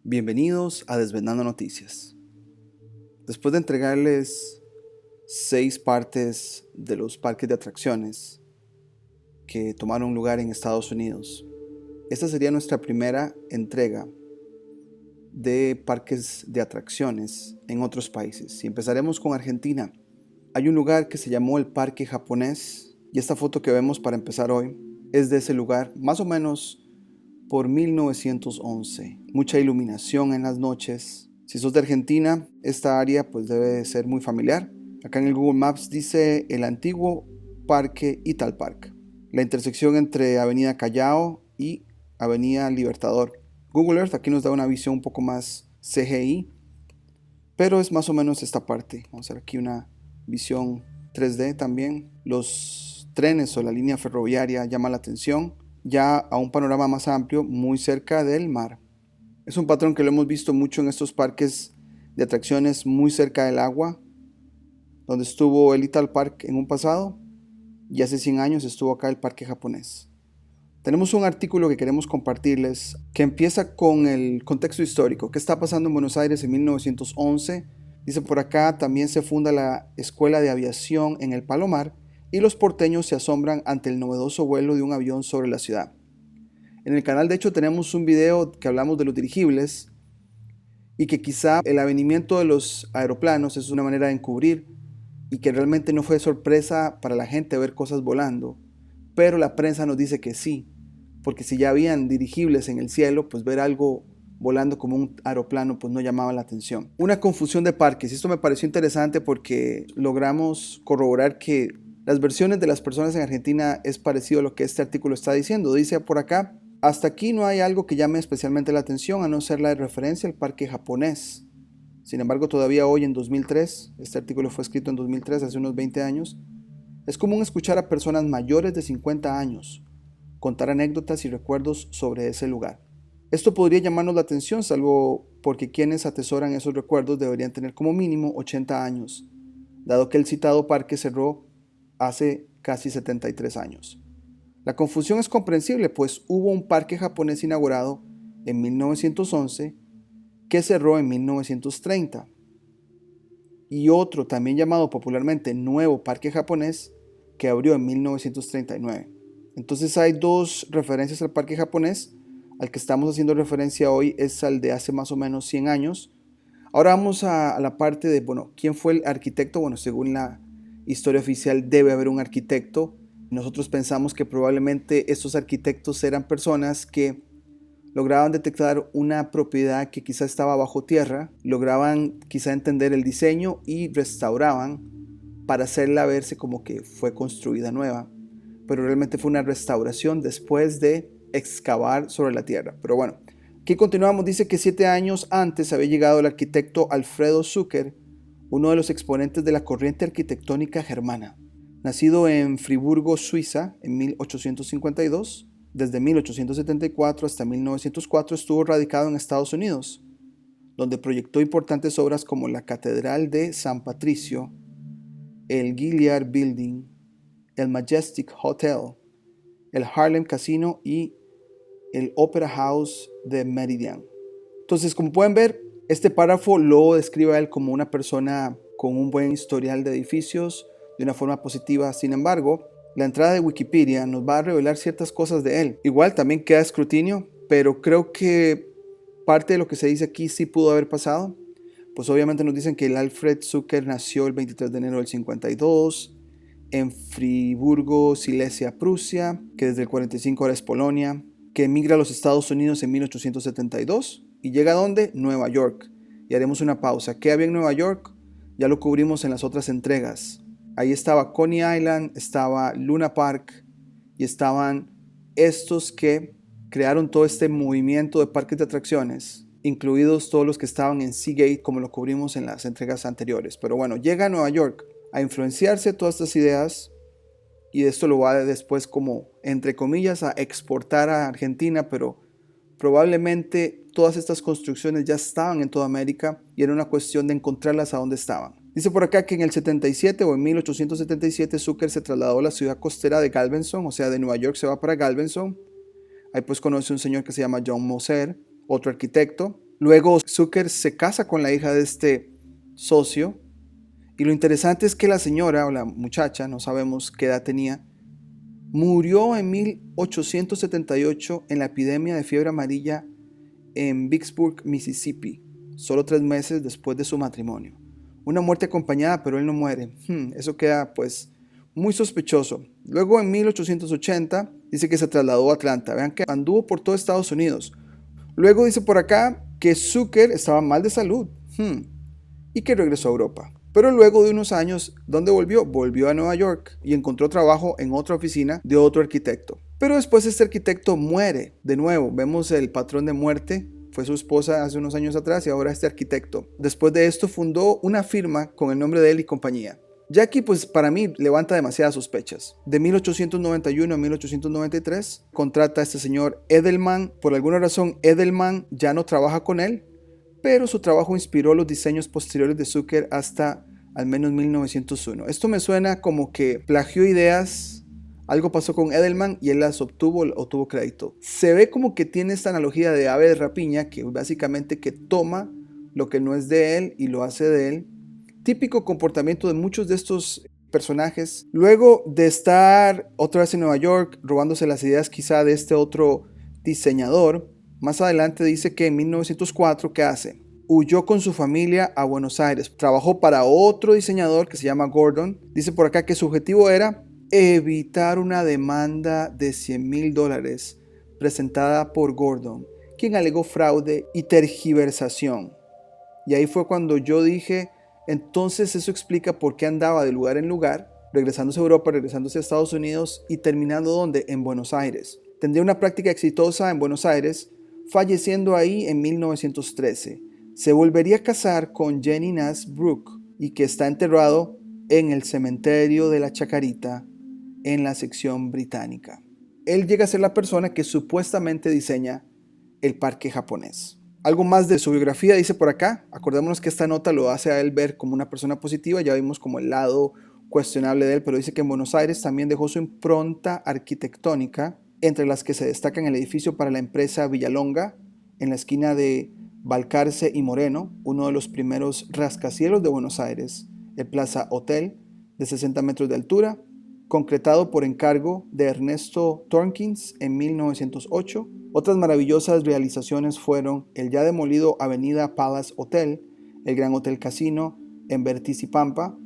Bienvenidos a Desvendando Noticias. Después de entregarles 6 partes de los parques de atracciones que tomaron lugar en Estados Unidos, esta sería nuestra primera entrega de parques de atracciones en otros países. Y empezaremos con Argentina. Hay un lugar que se llamó el Parque Japonés y esta foto que vemos para empezar hoy es de ese lugar, más o menos por 1911. Mucha iluminación en las noches. Si sos de Argentina, esta área pues debe ser muy familiar. Acá en el Google Maps dice el antiguo Parque Italpark, la intersección entre Avenida Callao y Avenida Libertador. Google Earth aquí nos da una visión un poco más CGI, pero es más o menos esta parte. Vamos a ver aquí una visión 3D también. Los trenes o la línea ferroviaria llama la atención, ya a un panorama más amplio, muy cerca del mar. Es un patrón que lo hemos visto mucho en estos parques de atracciones muy cerca del agua, donde estuvo el Italpark en un pasado, y hace 100 años estuvo acá el Parque Japonés. Tenemos un artículo que queremos compartirles que empieza con el contexto histórico. ¿Qué está pasando en Buenos Aires en 1911? Dice por acá, también se funda la Escuela de Aviación en el Palomar y los porteños se asombran ante el novedoso vuelo de un avión sobre la ciudad. En el canal de hecho tenemos un video que hablamos de los dirigibles y que quizá el avenimiento de los aeroplanos es una manera de encubrir y que realmente no fue sorpresa para la gente ver cosas volando, pero la prensa nos dice que sí, porque si ya habían dirigibles en el cielo, pues ver algo volando como un aeroplano pues no llamaba la atención. Una confusión de parques, y esto me pareció interesante porque logramos corroborar que las versiones de las personas en Argentina es parecido a lo que este artículo está diciendo. Dice por acá, hasta aquí no hay algo que llame especialmente la atención a no ser la de referencia al parque japonés. Sin embargo, todavía hoy en 2003, este artículo fue escrito en 2003, hace unos 20 años, es común escuchar a personas mayores de 50 años contar anécdotas y recuerdos sobre ese lugar. Esto podría llamarnos la atención, salvo porque quienes atesoran esos recuerdos deberían tener como mínimo 80 años, dado que el citado parque cerró hace casi 73 años. La confusión es comprensible, pues hubo un parque japonés inaugurado en 1911 que cerró en 1930 y otro también llamado popularmente Nuevo Parque Japonés que abrió en 1939. Entonces hay dos referencias al parque japonés. Al que estamos haciendo referencia hoy es al de hace más o menos 100 años. Ahora vamos a la parte de, bueno, ¿quién fue el arquitecto? Bueno, según la historia oficial debe haber un arquitecto. Nosotros pensamos que probablemente estos arquitectos eran personas que lograban detectar una propiedad que quizá estaba bajo tierra, lograban quizá entender el diseño y restauraban para hacerla verse como que fue construida nueva, pero realmente fue una restauración después de excavar sobre la tierra. Pero bueno, aquí continuamos, dice que 7 años antes había llegado el arquitecto Alfredo Zucker, uno de los exponentes de la corriente arquitectónica germana. Nacido en Friburgo, Suiza, en 1852, desde 1874 hasta 1904 estuvo radicado en Estados Unidos, donde proyectó importantes obras como la Catedral de San Patricio, el Gilliard Building, el Majestic Hotel, el Harlem Casino y el Opera House de Meridian. Entonces, como pueden ver, este párrafo lo describe a él como una persona con un buen historial de edificios de una forma positiva. Sin embargo, la entrada de Wikipedia nos va a revelar ciertas cosas de él. Igual también queda escrutinio, pero creo que parte de lo que se dice aquí sí pudo haber pasado. Pues obviamente nos dicen que el Alfred Zucker nació el 23 de enero del 52 en Friburgo, Silesia, Prusia, que desde el 45 ahora es Polonia, que emigra a los Estados Unidos en 1872 y llega a ¿dónde? Nueva York. Y haremos una pausa. ¿Qué había en Nueva York? Ya lo cubrimos en las otras entregas. Ahí estaba Coney Island, estaba Luna Park y estaban estos que crearon todo este movimiento de parques de atracciones, incluidos todos los que estaban en Seagate, como lo cubrimos en las entregas anteriores. Pero bueno, llega a Nueva York a influenciarse todas estas ideas y esto lo va después como, entre comillas, a exportar a Argentina, pero probablemente todas estas construcciones ya estaban en toda América y era una cuestión de encontrarlas a donde estaban. Dice por acá que en el 77 o en 1877 Zucker se trasladó a la ciudad costera de Galveston, o sea, de Nueva York se va para Galveston. Ahí pues conoce un señor que se llama John Moser, otro arquitecto, Luego Zucker se casa con la hija de este socio y lo interesante es que la señora o la muchacha, no sabemos qué edad tenía, murió en 1878 en la epidemia de fiebre amarilla en Vicksburg, Mississippi, solo 3 meses después de su matrimonio. Una muerte acompañada, pero él no muere. Eso queda pues muy sospechoso. Luego en 1880 dice que se trasladó a Atlanta. Vean que anduvo por todo Estados Unidos. Luego dice por acá que Zucker estaba mal de salud y que regresó a Europa. Pero luego de unos años, ¿dónde volvió? Volvió a Nueva York y encontró trabajo en otra oficina de otro arquitecto. Pero después este arquitecto muere. De nuevo, vemos el patrón de muerte. Fue su esposa hace unos años atrás y ahora este arquitecto. Después de esto fundó una firma con el nombre de él y compañía. Ya aquí pues para mí levanta demasiadas sospechas. De 1891 a 1893 contrata a este señor Edelman. Por alguna razón Edelman ya no trabaja con él, pero su trabajo inspiró los diseños posteriores de Zucker hasta al menos 1901. Esto me suena como que plagió ideas, algo pasó con Edelman y él las obtuvo o tuvo crédito. Se ve como que tiene esta analogía de ave de rapiña, que básicamente que toma lo que no es de él y lo hace de él. Típico comportamiento de muchos de estos personajes. Luego de estar otra vez en Nueva York, robándose las ideas quizá de este otro diseñador, más adelante dice que en 1904, ¿qué hace? Huyó con su familia a Buenos Aires. Trabajó para otro diseñador que se llama Gordon. Dice por acá que su objetivo era evitar una demanda de $100,000 presentada por Gordon, quien alegó fraude y tergiversación. Y ahí fue cuando yo dije, entonces eso explica por qué andaba de lugar en lugar, regresándose a Europa, regresándose a Estados Unidos y terminando ¿dónde? En Buenos Aires. Tendría una práctica exitosa en Buenos Aires, falleciendo ahí en 1913. Se volvería a casar con Jenny Nash Brooke y que está enterrado en el cementerio de la Chacarita en la sección británica. Él llega a ser la persona que supuestamente diseña el parque japonés. Algo más de su biografía dice por acá. Acordémonos que esta nota lo hace a él ver como una persona positiva. Ya vimos como el lado cuestionable de él, pero dice que en Buenos Aires también dejó su impronta arquitectónica, entre las que se destacan el edificio para la empresa Villalonga, en la esquina de Balcarce y Moreno, uno de los primeros rascacielos de Buenos Aires, el Plaza Hotel, de 60 metros de altura, concretado por encargo de Ernesto Torkins en 1908. Otras maravillosas realizaciones fueron el ya demolido Avenida Palace Hotel, el Gran Hotel Casino en Verticipampa,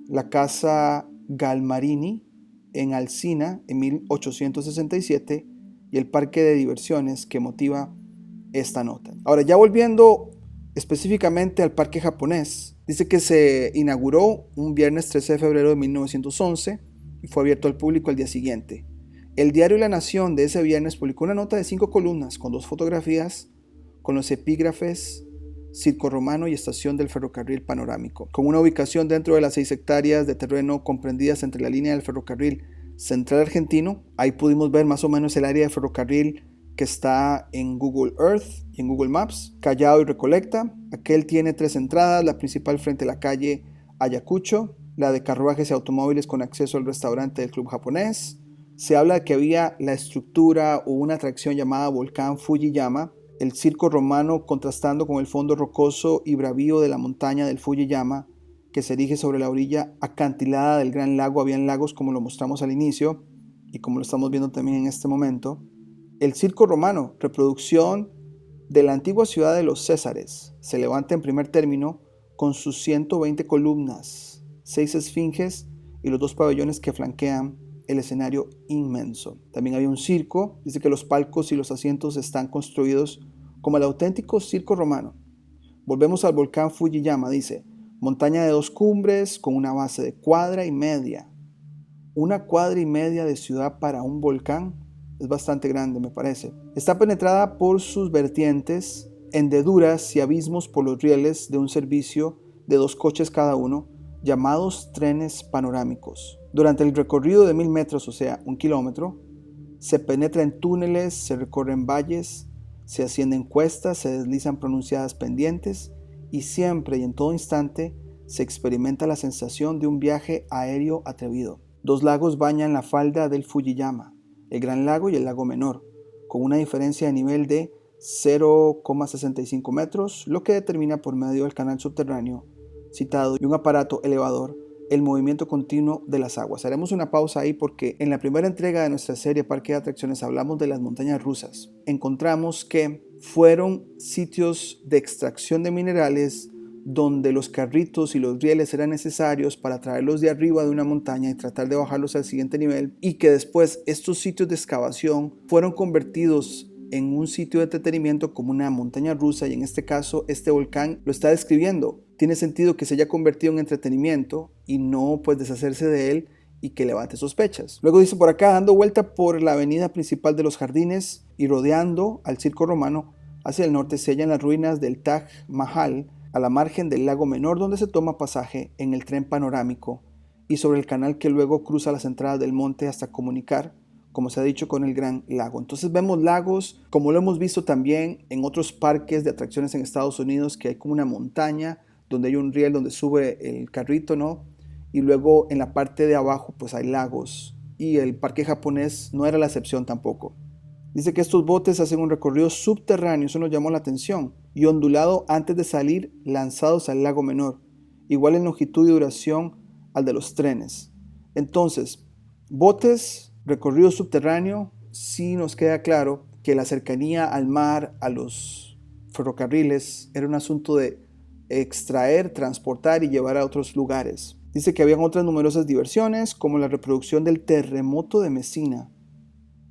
la Casa Galmarini en Alsina en 1867 y el parque de diversiones que motiva esta nota. Ahora, ya volviendo específicamente al parque japonés, dice que se inauguró un viernes 13 de febrero de 1911 y fue abierto al público al día siguiente. El diario La Nación de ese viernes publicó una nota de 5 columnas con 2 fotografías con los epígrafes Circo Romano y Estación del Ferrocarril Panorámico, con una ubicación dentro de las 6 hectáreas de terreno comprendidas entre la línea del ferrocarril Central Argentino. Ahí pudimos ver más o menos el área de ferrocarril que está en Google Earth y en Google Maps. Callao y Recoleta. Aquel tiene 3 entradas, la principal frente a la calle Ayacucho, la de carruajes y automóviles con acceso al restaurante del club japonés. Se habla de que había la estructura o una atracción llamada Volcán Fujiyama, el circo romano contrastando con el fondo rocoso y bravío de la montaña del Fujiyama, que se erige sobre la orilla acantilada del gran lago. Habían lagos como lo mostramos al inicio y como lo estamos viendo también en este momento. El circo romano, reproducción de la antigua ciudad de los Césares, se levanta en primer término con sus 120 columnas, 6 esfinges y los 2 pabellones que flanquean el escenario inmenso. También había un circo. Dice que los palcos y los asientos están construidos como el auténtico circo romano. Volvemos al volcán Fujiyama. Dice, montaña de 2 cumbres con una base de 1,5 cuadras. 1,5 cuadras de ciudad para un volcán es bastante grande, me parece. Está penetrada por sus vertientes, hendeduras y abismos por los rieles de un servicio de 2 coches cada uno, llamados trenes panorámicos. Durante el recorrido de 1,000 metros, o sea, 1 kilómetro, se penetra en túneles, se recorren valles, se ascienden cuestas, se deslizan pronunciadas pendientes y siempre y en todo instante se experimenta la sensación de un viaje aéreo atrevido. 2 lagos bañan la falda del Fujiyama, el Gran Lago y el Lago Menor, con una diferencia de nivel de 0,65 metros, lo que determina por medio del canal subterráneo citado y un aparato elevador el movimiento continuo de las aguas. Haremos una pausa ahí porque en la primera entrega de nuestra serie Parque de Atracciones hablamos de las montañas rusas. Encontramos que fueron sitios de extracción de minerales donde los carritos y los rieles eran necesarios para traerlos de arriba de una montaña y tratar de bajarlos al siguiente nivel, y que después estos sitios de excavación fueron convertidos en un sitio de entretenimiento como una montaña rusa, y en este caso este volcán lo está describiendo. Tiene sentido que se haya convertido en entretenimiento y no pues deshacerse de él y que levante sospechas. Luego dice por acá, dando vuelta por la avenida principal de los jardines y rodeando al circo romano hacia el norte se hallan las ruinas del Taj Mahal a la margen del lago menor, donde se toma pasaje en el tren panorámico y sobre el canal que luego cruza las entradas del monte hasta comunicar, como se ha dicho, con el Gran Lago. Entonces vemos lagos, como lo hemos visto también en otros parques de atracciones en Estados Unidos, que hay como una montaña donde hay un riel donde sube el carrito, ¿no? Y luego en la parte de abajo pues hay lagos, y el parque japonés no era la excepción tampoco. Dice que estos botes hacen un recorrido subterráneo, eso nos llamó la atención, y ondulado antes de salir lanzados al lago menor, igual en longitud y duración al de los trenes. Entonces, botes, recorrido subterráneo, sí nos queda claro que la cercanía al mar, a los ferrocarriles, era un asunto de extraer, transportar y llevar a otros lugares. Dice que habían otras numerosas diversiones, como la reproducción del terremoto de Mesina,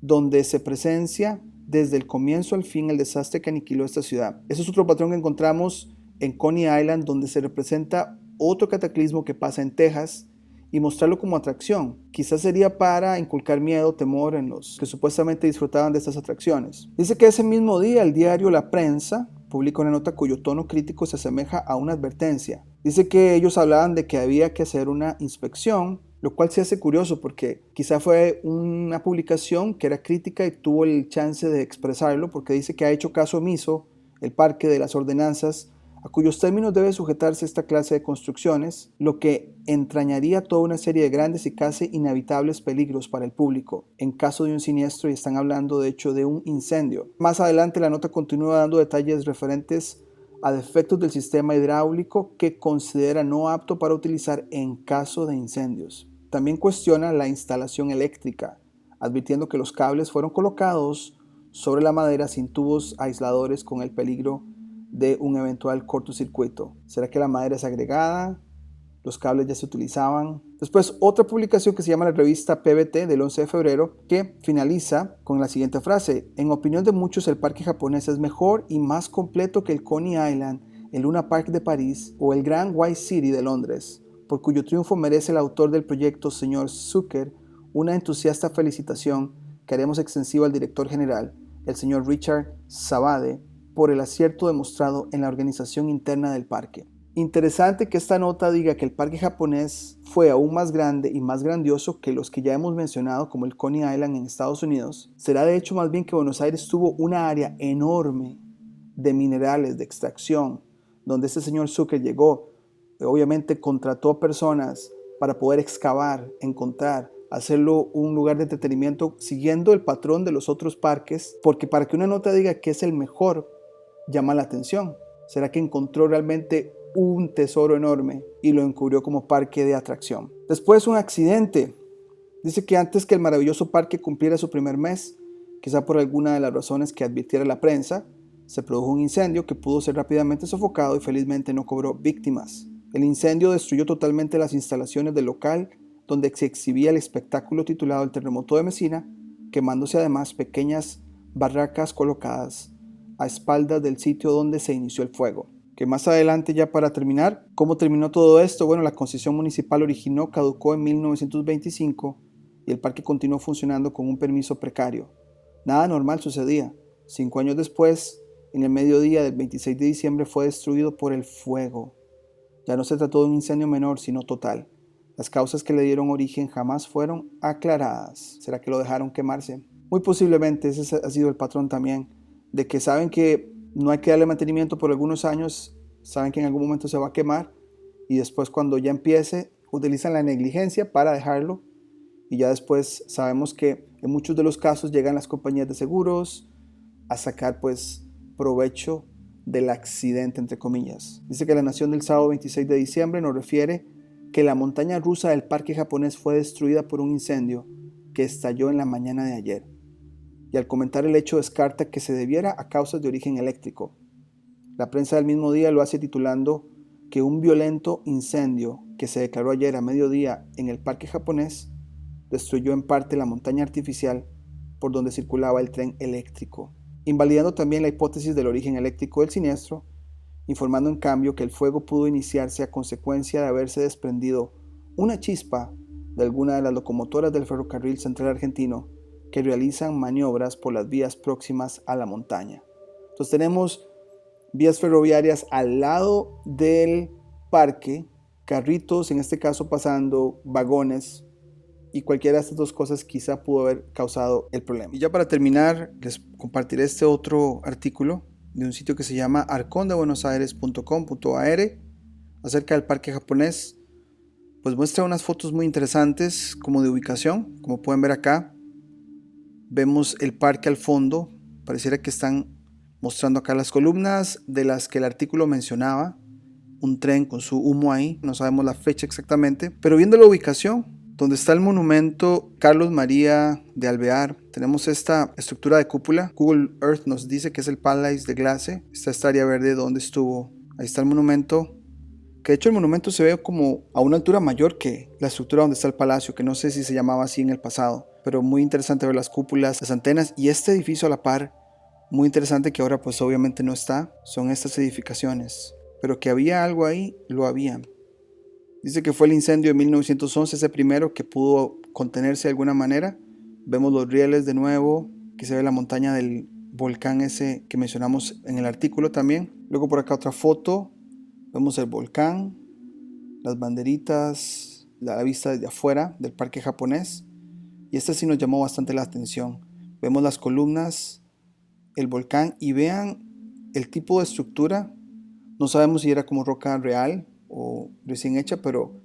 donde se presencia desde el comienzo al fin el desastre que aniquiló esta ciudad. Ese es otro patrón que encontramos en Coney Island, donde se representa otro cataclismo que pasa en Texas y mostrarlo como atracción. Quizás sería para inculcar miedo, temor en los que supuestamente disfrutaban de estas atracciones. Dice que ese mismo día el diario La Prensa publica una nota cuyo tono crítico se asemeja a una advertencia. Dice que ellos hablaban de que había que hacer una inspección, lo cual se hace curioso porque quizá fue una publicación que era crítica y tuvo el chance de expresarlo, porque dice que ha hecho caso omiso el parque de las ordenanzas a cuyos términos debe sujetarse esta clase de construcciones, lo que entrañaría toda una serie de grandes y casi inevitables peligros para el público en caso de un siniestro, y están hablando de hecho de un incendio. Más adelante la nota continúa dando detalles referentes a defectos del sistema hidráulico que considera no apto para utilizar en caso de incendios. También cuestiona la instalación eléctrica, advirtiendo que los cables fueron colocados sobre la madera sin tubos aisladores con el peligro de un eventual cortocircuito. ¿Será que la madera es agregada? Los cables ya se utilizaban. Después otra publicación que se llama la revista PBT del 11 de febrero que finaliza con la siguiente frase: en opinión de muchos el parque japonés es mejor y más completo que el Coney Island, el Luna Park de París o el Grand White City de Londres, por cuyo triunfo merece el autor del proyecto, señor Zucker, una entusiasta felicitación que haremos extensiva al director general, el señor Richard Savade, por el acierto demostrado en la organización interna del parque. Interesante que esta nota diga que el parque japonés fue aún más grande y más grandioso que los que ya hemos mencionado, como el Coney Island en Estados Unidos. Será de hecho más bien que Buenos Aires tuvo una área enorme de minerales, de extracción, donde este señor Zucker llegó, obviamente contrató personas para poder excavar, encontrar, hacerlo un lugar de entretenimiento siguiendo el patrón de los otros parques, porque para que una nota diga que es el mejor, llama la atención. ¿Será que encontró realmente un tesoro enorme y lo encubrió como parque de atracción? Después un accidente. Dice que antes que el maravilloso parque cumpliera su primer mes, quizá por alguna de las razones que advirtiera la prensa, se produjo un incendio que pudo ser rápidamente sofocado y felizmente no cobró víctimas. El incendio destruyó totalmente las instalaciones del local donde se exhibía el espectáculo titulado El Terremoto de Mesina, quemándose además pequeñas barracas colocadas a espaldas del sitio donde se inició el fuego. Que más adelante, ya para terminar, ¿cómo terminó todo esto? Bueno, la concesión municipal originó caducó en 1925 y el parque continuó funcionando con un permiso precario. Nada normal sucedía. 5 años después, en el mediodía del 26 de diciembre, fue destruido por el fuego. Ya no se trató de un incendio menor, sino total. Las causas que le dieron origen jamás fueron aclaradas. ¿Será que lo dejaron quemarse? Muy posiblemente ese ha sido el patrón también, de que saben que no hay que darle mantenimiento por algunos años, saben que en algún momento se va a quemar y después cuando ya empiece utilizan la negligencia para dejarlo, y ya después sabemos que en muchos de los casos llegan las compañías de seguros a sacar pues provecho del accidente, entre comillas. Dice que la Nación del sábado 26 de diciembre nos refiere que la montaña rusa del parque japonés fue destruida por un incendio que estalló en la mañana de ayer. Y al comentar el hecho descarta que se debiera a causas de origen eléctrico. La prensa del mismo día lo hace titulando que un violento incendio que se declaró ayer a mediodía en el parque japonés destruyó en parte la montaña artificial por donde circulaba el tren eléctrico, invalidando también la hipótesis del origen eléctrico del siniestro, informando en cambio que el fuego pudo iniciarse a consecuencia de haberse desprendido una chispa de alguna de las locomotoras del ferrocarril central argentino que realizan maniobras por las vías próximas a la montaña. Entonces tenemos vías ferroviarias al lado del parque, carritos en este caso pasando, vagones, y cualquiera de estas dos cosas quizá pudo haber causado el problema. Y ya para terminar, les compartiré este otro artículo de un sitio que se llama arcondebuenosaires.com.ar acerca del parque japonés. Pues muestra unas fotos muy interesantes como de ubicación. Como pueden ver acá, vemos el parque al fondo. Pareciera que están mostrando acá las columnas de las que el artículo mencionaba. Un tren con su humo ahí, no sabemos la fecha exactamente, pero viendo la ubicación donde está el monumento Carlos María de Alvear, tenemos esta estructura de cúpula. Google Earth nos dice que es el Palais de Glace. Está esta área verde donde estuvo. Ahí está el monumento, que de hecho el monumento se ve como a una altura mayor que la estructura donde está el palacio, que no sé si se llamaba así en el pasado, pero muy interesante ver las cúpulas, las antenas y este edificio a la par, muy interesante, que ahora pues obviamente no está. Son estas edificaciones, pero que había algo ahí, lo había. Dice que fue el incendio de 1911 ese primero que pudo contenerse de alguna manera. Vemos los rieles de nuevo, que se ve la montaña del volcán ese que mencionamos en el artículo también. Luego por acá otra foto, vemos el volcán, las banderitas, la vista desde afuera del parque japonés. Y esta sí nos llamó bastante la atención. Vemos las columnas, el volcán y vean el tipo de estructura. No sabemos si era como roca real o recién hecha, pero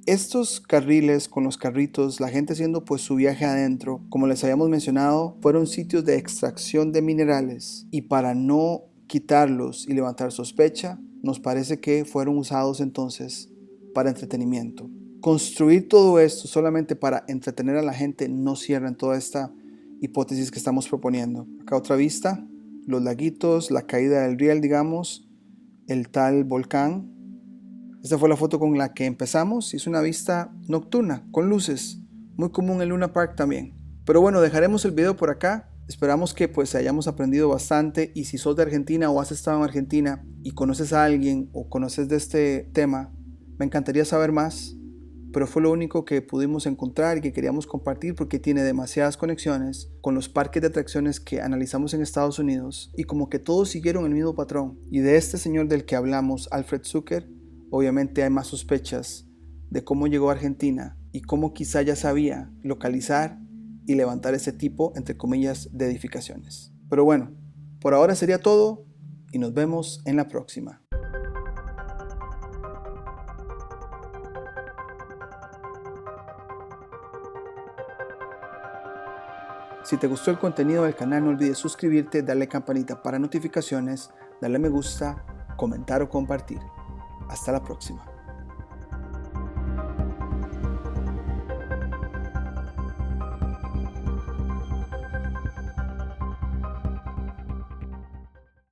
estos carriles con los carritos, la gente haciendo pues su viaje adentro, como les habíamos mencionado, fueron sitios de extracción de minerales, y para no quitarlos y levantar sospecha, nos parece que fueron usados entonces para entretenimiento. Construir todo esto solamente para entretener a la gente no cierra en toda esta hipótesis que estamos proponiendo. Acá otra vista, los laguitos, la caída del riel, digamos, el tal volcán. Esta fue la foto con la que empezamos y es una vista nocturna con luces, muy común en Luna Park también. Pero bueno, dejaremos el video por acá. Esperamos que pues hayamos aprendido bastante, y si sos de Argentina o has estado en Argentina y conoces a alguien o conoces de este tema, me encantaría saber más, pero fue lo único que pudimos encontrar y que queríamos compartir porque tiene demasiadas conexiones con los parques de atracciones que analizamos en Estados Unidos, y como que todos siguieron el mismo patrón. Y de este señor del que hablamos, Alfred Zucker, obviamente hay más sospechas de cómo llegó a Argentina y cómo quizá ya sabía localizar y levantar ese tipo, entre comillas, de edificaciones. Pero bueno, por ahora sería todo y nos vemos en la próxima. Si te gustó el contenido del canal, no olvides suscribirte, darle campanita para notificaciones, darle me gusta, comentar o compartir. Hasta la próxima.